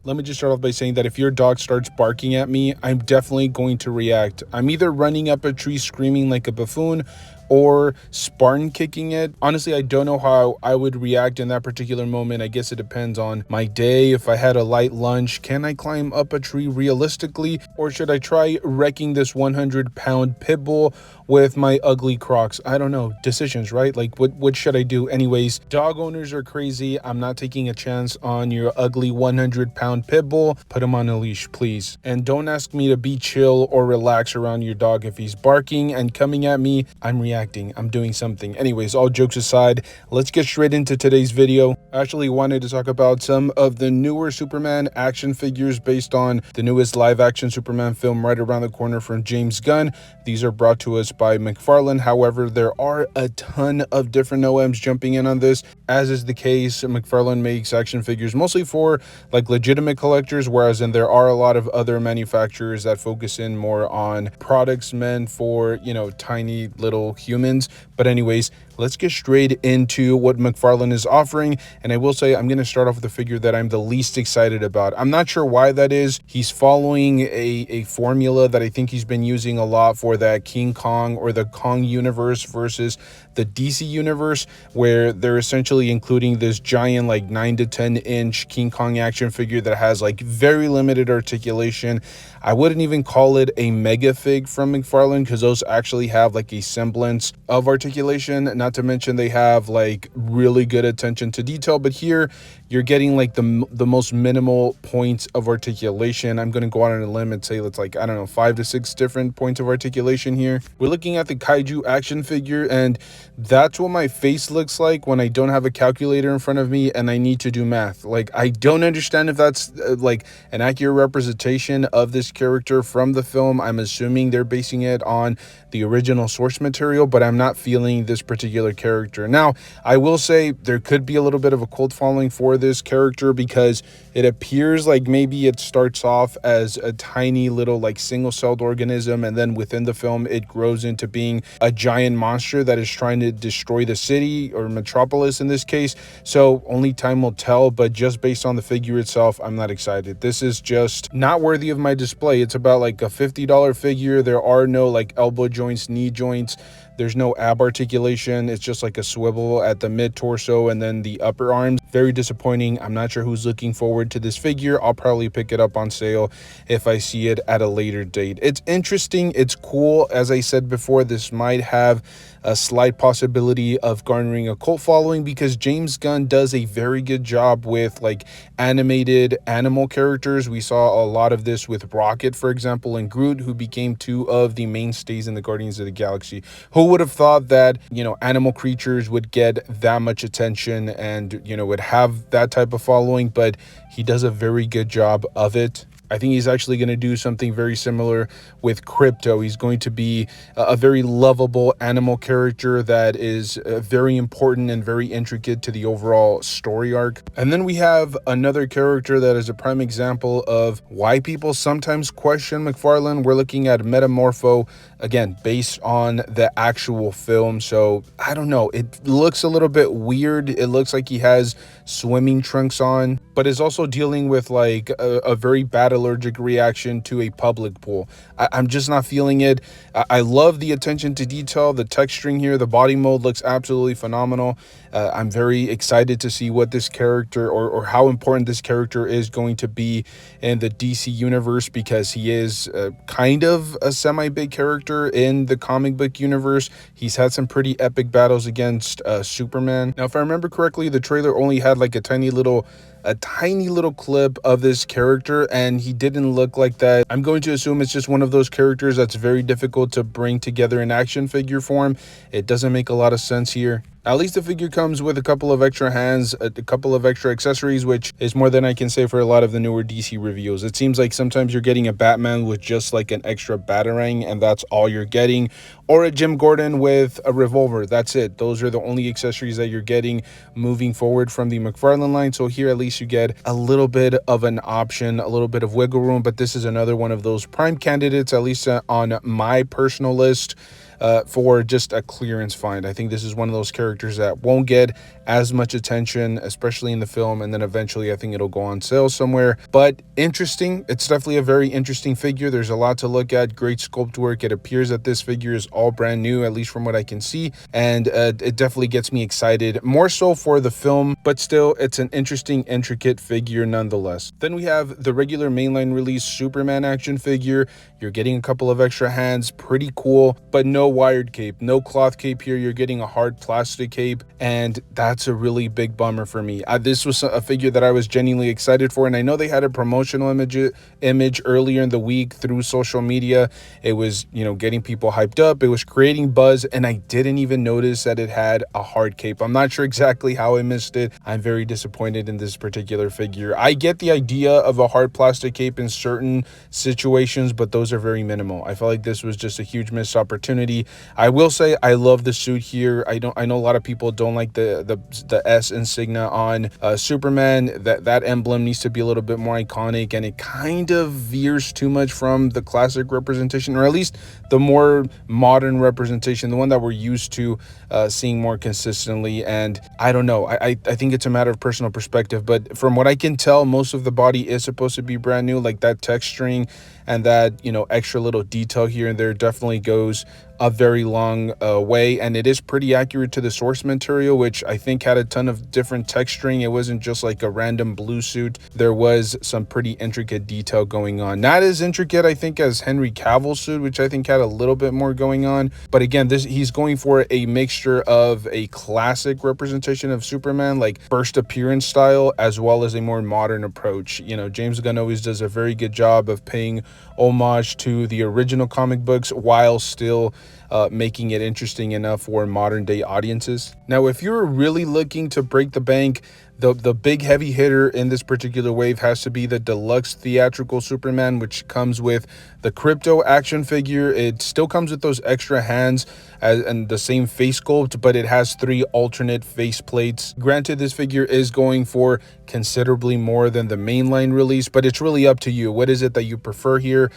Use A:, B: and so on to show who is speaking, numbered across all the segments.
A: Let me just start off by saying that if your dog starts barking at me, I'm definitely going to react. I'm either running up a tree screaming like a buffoon or Spartan kicking it. Honestly, I don't know how I would react in that particular moment. I guess it depends on my day. If I had a light lunch, can I climb up a tree realistically? Or should I try wrecking this 100-pound pit bull with my ugly Crocs? I don't know. Decisions, right? Like, what should I do? Anyways, dog owners are crazy. I'm not taking a chance on your ugly 100-pound pit bull. Put him on a leash, please. And don't ask me to be chill or relax around your dog. If he's barking and coming at me, I'm reacting. I'm doing something. Anyways, all jokes aside, let's get straight into today's video. I actually wanted to talk about some of the newer Superman action figures based on the newest live-action Superman film right around the corner from James Gunn. These are brought to us by McFarlane. However, there are a ton of different OEMs jumping in on this. As is the case, McFarlane makes action figures mostly for like legitimate collectors, whereas then there are a lot of other manufacturers that focus in more on products meant for, you know, tiny little humans. But anyways, let's get straight into what McFarlane is offering. And I will say, I'm going to start off with the figure that I'm the least excited about. I'm not sure why that is. He's following a formula that I think he's been using a lot for that King Kong or the Kong universe versus the DC universe, where they're essentially including this giant like 9 to 10 inch King Kong action figure that has like very limited articulation. I wouldn't even call it a mega fig from McFarlane because those actually have like a semblance of articulation. Not to mention they have like really good attention to detail, but here you're getting like the most minimal points of articulation. I'm going to go out on a limb and say that's like, I don't know, 5 to 6 different points of articulation here. We're looking at the Kaiju action figure, and that's what my face looks like when I don't have a calculator in front of me and I need to do math. Like, I don't understand if that's like an accurate representation of this character from the film. I'm assuming they're basing it on the original source material, but I'm not feeling this particular character. Now, I will say there could be a little bit of a cult following for this character because it appears like maybe it starts off as a tiny little like single-celled organism, and then within the film it grows into being a giant monster that is trying to destroy the city or metropolis in this case. So only time will tell, but just based on the figure itself, I'm not excited. This is just not worthy of my display. It's about like a $50 figure. There are no like elbow joints, knee joints. There's no ab articulation. It's just like a swivel at the mid torso and then the upper arms. Very disappointing. I'm not sure who's looking forward to this figure. I'll probably pick it up on sale if I see it at a later date. It's interesting. It's cool. As I said before, this might have a slight possibility of garnering a cult following because James Gunn does a very good job with like animated animal characters. We saw a lot of this with Rocket, for example, and Groot, who became two of the mainstays in the Guardians of the Galaxy. Who would have thought that, you know, animal creatures would get that much attention and, you know, would have that type of following? But he does a very good job of it. I think he's actually going to do something very similar with Krypto. He's going to be a very lovable animal character that is very important and very intricate to the overall story arc. And then we have another character that is a prime example of why people sometimes question McFarlane. We're looking at Metamorpho, again, based on the actual film. So I don't know. It looks a little bit weird. It looks like he has swimming trunks on, but is also dealing with like a very bad allergic reaction to a public pool. I'm just not feeling it. I love the attention to detail, the texturing here, the body mold looks absolutely phenomenal. I'm very excited to see what this character or how important this character is going to be in the DC universe, because he is kind of a semi-big character in the comic book universe. He's had some pretty epic battles against Superman. Now, if I remember correctly, the trailer only had like a tiny little clip of this character, and he didn't look like that. I'm going to assume it's just one of those characters that's very difficult to bring together in action figure form. It doesn't make a lot of sense here. At least the figure comes with a couple of extra hands, a couple of extra accessories, which is more than I can say for a lot of the newer DC reveals. It seems like sometimes you're getting a Batman with just like an extra batarang, and that's all you're getting, or a Jim Gordon with a revolver. That's it. Those are the only accessories that you're getting moving forward from the McFarlane line. So here at least you get a little bit of an option, a little bit of wiggle room, but this is another one of those prime candidates, at least on my personal list, for just a clearance find. I think this is one of those characters that won't get as much attention, especially in the film, and then eventually I think it'll go on sale somewhere. But interesting. It's definitely a very interesting figure. There's a lot to look at. Great sculpt work. It appears that this figure is all brand new, at least from what I can see, and it definitely gets me excited, more so for the film, but still it's an interesting, intricate figure nonetheless. Then we have the regular mainline release Superman action figure. You're getting a couple of extra hands, pretty cool, but no wired cape, no cloth cape here. You're getting a hard plastic cape, and that's a really big bummer for me. This was a figure that I was genuinely excited for, and I know they had a promotional image earlier in the week through social media. It was, getting people hyped up. It was creating buzz, and I didn't even notice that it had a hard cape. I'm not sure exactly how I missed it. I'm very disappointed in this particular figure. I get the idea of a hard plastic cape in certain situations, but those are very minimal. I felt like this was just a huge missed opportunity. I will say I love the suit here. I know a lot of people don't like the S insignia on Superman. That emblem needs to be a little bit more iconic, and it kind of veers too much from the classic representation, or at least the more modern representation, the one that we're used to seeing more consistently. And I don't know, I think it's a matter of personal perspective, but from what I can tell, most of the body is supposed to be brand new. Like that texturing and that extra little detail here and there definitely goes a very long way, and it is pretty accurate to the source material, which I think had a ton of different texturing. It wasn't just like a random blue suit. There was some pretty intricate detail going on. Not as intricate, I think, as Henry Cavill's suit, which I think had a little bit more going on. But again, he's going for a mixture of a classic representation of Superman, like first appearance style, as well as a more modern approach. James Gunn always does a very good job of paying homage to the original comic books while still making it interesting enough for modern day audiences. Now, if you're really looking to break the bank, the big heavy hitter in this particular wave has to be the Deluxe Theatrical Superman, which comes with the Krypto action figure. It still comes with those extra hands and the same face sculpt, but it has 3 alternate face plates. Granted, this figure is going for considerably more than the mainline release, but it's really up to you. What is it that you prefer here?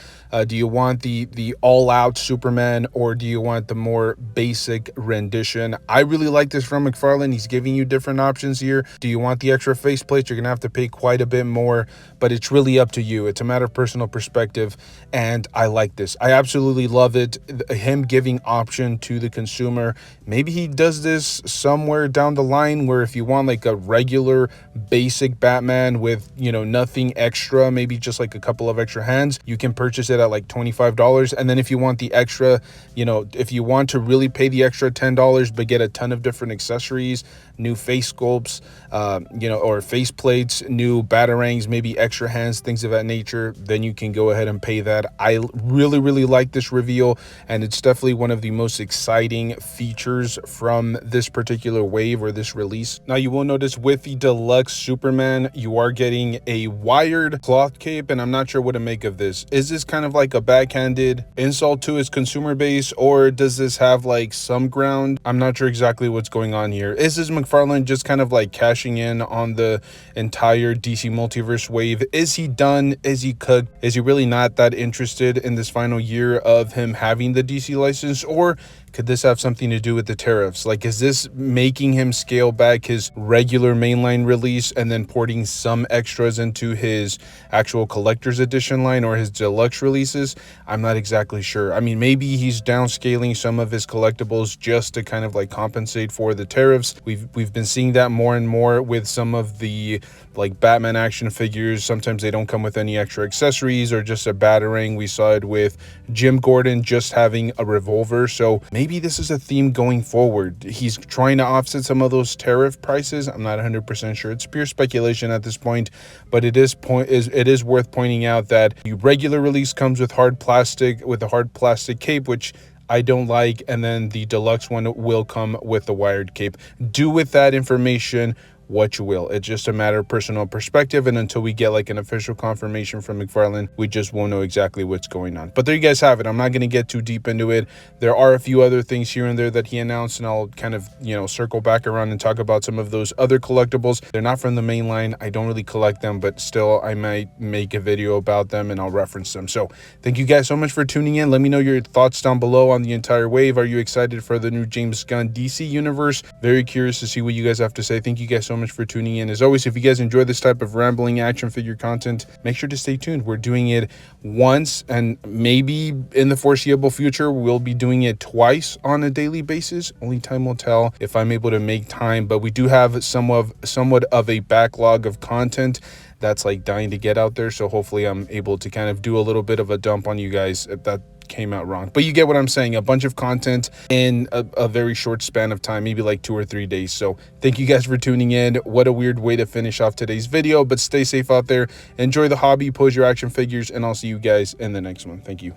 A: Do you want the all-out Superman, or do you want the more basic rendition? I really like this from McFarlane. He's giving you different options here. Do you want the extra face plates? You're gonna have to pay quite a bit more, but it's really up to you. It's a matter of personal perspective, and I like this. I absolutely love it. Him giving option to the consumer. Maybe he does this somewhere down the line, where if you want like a regular basic Batman with nothing extra, maybe just like a couple of extra hands, you can purchase it at like $25. And then if you want the extra, if you want to really pay the extra $10 but get a ton of different accessories, new face sculpts, or face plates, new batarangs, maybe extra hands, things of that nature, then you can go ahead and pay that. I really like this reveal, and it's definitely one of the most exciting features from this particular wave or this release. Now, you will notice with the Deluxe Superman, you are getting a wired cloth cape, and I'm not sure what to make of this. Is this kind of like a backhanded insult to his consumer base, or does this have like some ground? I'm not sure exactly what's going on here. Is this McFarlane just kind of like cashing in on the entire DC multiverse wave? Is he done? Is he cooked? Is he really not that interested in this final year of him having the DC license? Or could this have something to do with the tariffs? Like, is this making him scale back his regular mainline release and then porting some extras into his actual collector's edition line or his deluxe releases? I'm not exactly sure. I mean, maybe he's downscaling some of his collectibles just to kind of like compensate for the tariffs. We've been seeing that more and more with some of the like Batman action figures. Sometimes they don't come with any extra accessories or just a batarang. We saw it with Jim Gordon just having a revolver. So maybe this is a theme going forward. He's trying to offset some of those tariff prices. I'm not 100% sure. It's pure speculation at this point, but it is worth pointing out that the regular release comes with a hard plastic cape, which I don't like, and then the deluxe one will come with the wired cape. Do with that information what you will. It's just a matter of personal perspective, and until we get like an official confirmation from McFarlane, we just won't know exactly what's going on. But there you guys have it. I'm not going to get too deep into it. There are a few other things here and there that he announced, and I'll kind of, you know, circle back around and talk about some of those other collectibles. They're not from the main line. I don't really collect them, but still I might make a video about them and I'll reference them. So thank you guys so much for tuning in. Let me know your thoughts down below on the entire wave. Are you excited for the new James Gunn DC universe? Very curious to see what you guys have to say. Thank you guys so much for tuning in. As always, if you guys enjoy this type of rambling action figure content, make sure to stay tuned. We're doing it once, and maybe in the foreseeable future we'll be doing it twice on a daily basis. Only time will tell if I'm able to make time, but we do have somewhat of a backlog of content that's like dying to get out there, so hopefully I'm able to kind of do a little bit of a dump on you guys if that came out wrong. But you get what I'm saying, a bunch of content in a very short span of time, maybe like 2 or 3 days. So thank you guys for tuning in. What a weird way to finish off today's video, but stay safe out there, enjoy the hobby, pose your action figures, and I'll see you guys in the next one. Thank you.